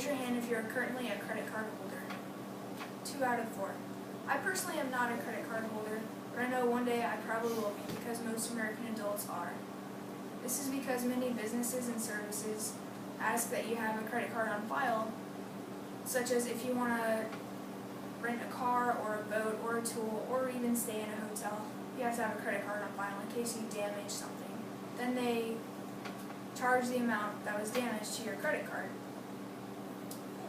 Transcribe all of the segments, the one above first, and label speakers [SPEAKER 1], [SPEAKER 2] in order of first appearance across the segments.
[SPEAKER 1] Raise your hand if you are currently a credit card holder. 2 out of 4. I personally am not a credit card holder, but I know one day I probably will be because most American adults are. This is because many businesses and services ask that you have a credit card on file, such as if you want to rent a car or a boat or a tool or even stay in a hotel, you have to have a credit card on file in case you damage something. Then they charge the amount that was damaged to your credit card.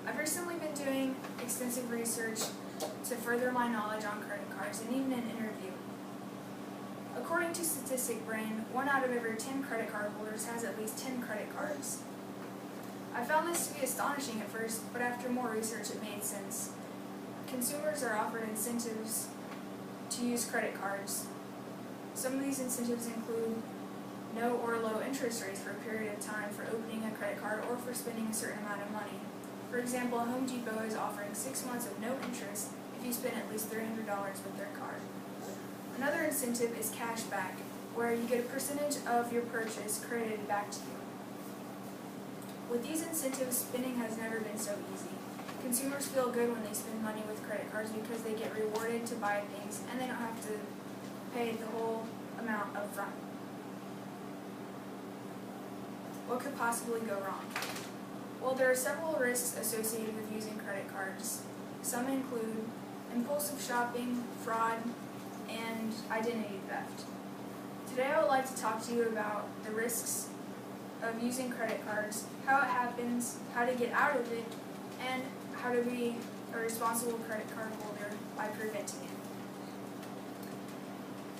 [SPEAKER 1] I've recently been doing extensive research to further my knowledge on credit cards and even an interview. According to Statistic Brain, 1 out of every 10 credit card holders has at least 10 credit cards. I found this to be astonishing at first, but after more research it made sense. Consumers are offered incentives to use credit cards. Some of these incentives include no or low interest rates for a period of time for opening a credit card or for spending a certain amount of money. For example, Home Depot is offering 6 months of no interest if you spend at least $300 with their card. Another incentive is cash back, where you get a percentage of your purchase credited back to you. With these incentives, spending has never been so easy. Consumers feel good when they spend money with credit cards because they get rewarded to buy things and they don't have to pay the whole amount up front. What could possibly go wrong? Well, there are several risks associated with using credit cards. Some include impulsive shopping, fraud, and identity theft. Today I would like to talk to you about the risks of using credit cards, how it happens, how to get out of it, and how to be a responsible credit card holder by preventing it.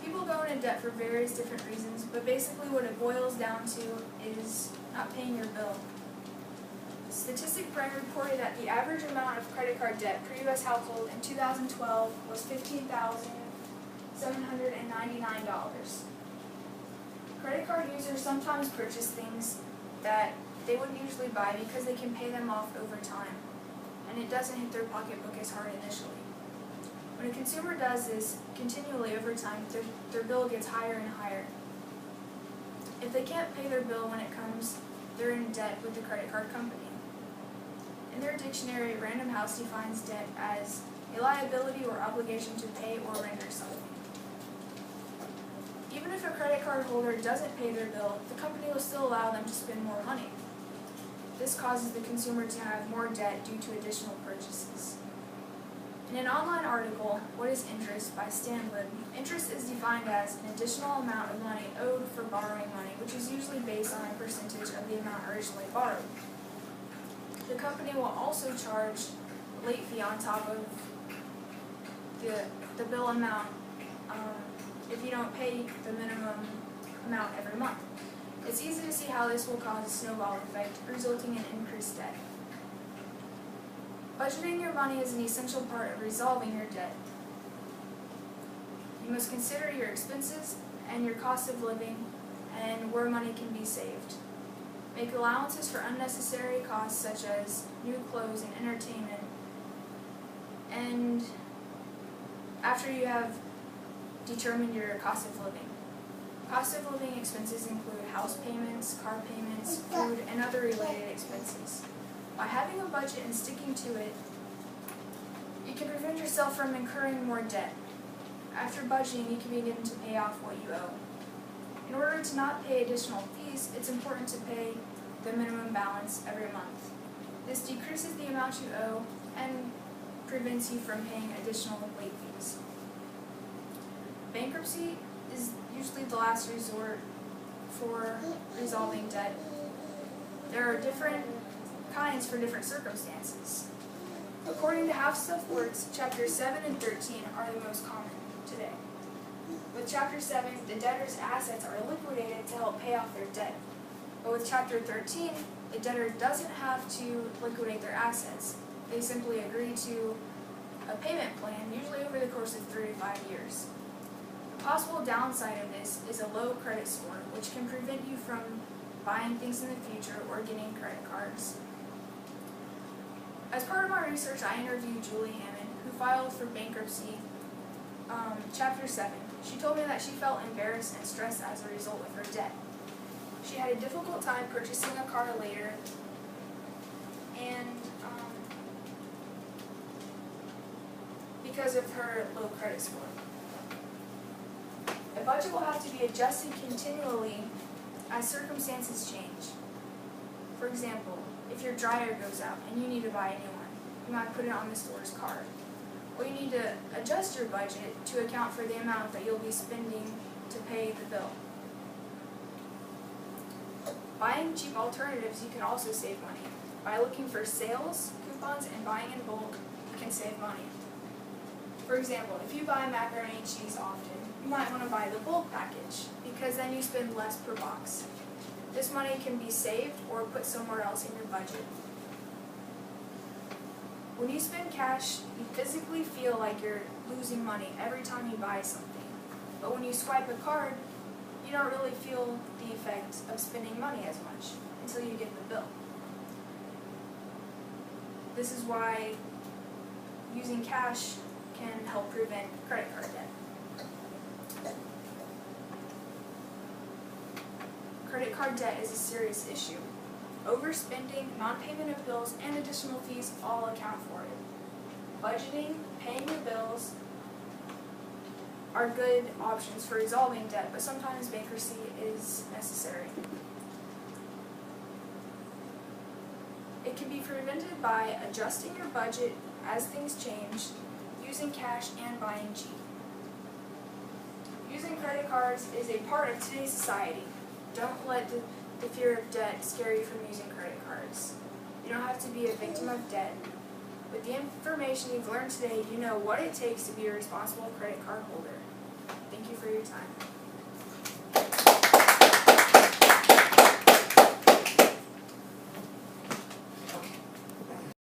[SPEAKER 1] People go into debt for various different reasons, but basically what it boils down to is not paying your bill. Statistic Brain reported that the average amount of credit card debt per U.S. household in 2012 was $15,799. Credit card users sometimes purchase things that they wouldn't usually buy because they can pay them off over time, and it doesn't hit their pocketbook as hard initially. When a consumer does this continually over time, their bill gets higher and higher. If they can't pay their bill when it comes, they're in debt with the credit card company. In their dictionary, Random House defines debt as a liability or obligation to pay or render something. Even if a credit card holder doesn't pay their bill, the company will still allow them to spend more money. This causes the consumer to have more debt due to additional purchases. In an online article, What is Interest by Stanlib, interest is defined as an additional amount of money owed for borrowing money, which is usually based on a percentage of the amount originally borrowed. The company will also charge a late fee on top of the bill amount if you don't pay the minimum amount every month. It's easy to see how this will cause a snowball effect, resulting in increased debt. Budgeting your money is an essential part of resolving your debt. You must consider your expenses and your cost of living and where money can be saved. Make allowances for unnecessary costs such as new clothes and entertainment. And after you have determined your cost of living. Cost of living expenses include house payments, car payments, food, and other related expenses. By having a budget and sticking to it, you can prevent yourself from incurring more debt. After budgeting, you can begin to pay off what you owe. In order to not pay additional fees, it's important to pay the minimum balance every month. This decreases the amount you owe and prevents you from paying additional late fees. Bankruptcy is usually the last resort for resolving debt. There are different kinds for different circumstances. According to How Stuff Works, Chapters 7 and 13 are the most common today. With Chapter 7, the debtor's assets are liquidated to help pay off their debt. But with Chapter 13, the debtor doesn't have to liquidate their assets. They simply agree to a payment plan, usually over the course of 3 to 5 years. The possible downside of this is a low credit score, which can prevent you from buying things in the future or getting credit cards. As part of my research, I interviewed Julie Hammond, who filed for bankruptcy, Chapter 7. She told me that she felt embarrassed and stressed as a result of her debt. She had a difficult time purchasing a car later and because of her low credit score. A budget will have to be adjusted continually as circumstances change. For example, if your dryer goes out and you need to buy a new one, you might put it on the store's card. Or you need to adjust your budget to account for the amount that you'll be spending to pay the bill. Buying cheap alternatives, you can also save money. By looking for sales, coupons, and buying in bulk, you can save money. For example, if you buy macaroni and cheese often, you might want to buy the bulk package, because then you spend less per box. This money can be saved or put somewhere else in your budget. When you spend cash, you physically feel like you're losing money every time you buy something. But when you swipe a card, you don't really feel the effect of spending money as much until you get the bill. This is why using cash can help prevent credit card debt. Credit card debt is a serious issue. Overspending, non-payment of bills, and additional fees all account for it. Budgeting, paying your bills are good options for resolving debt, but sometimes bankruptcy is necessary. It can be prevented by adjusting your budget as things change, using cash, and buying cheap. Using credit cards is a part of today's society. Don't let the fear of debt scare you from using credit cards. You don't have to be a victim of debt. With the information you've learned today, you know what it takes to be a responsible credit card holder. Thank you for your time.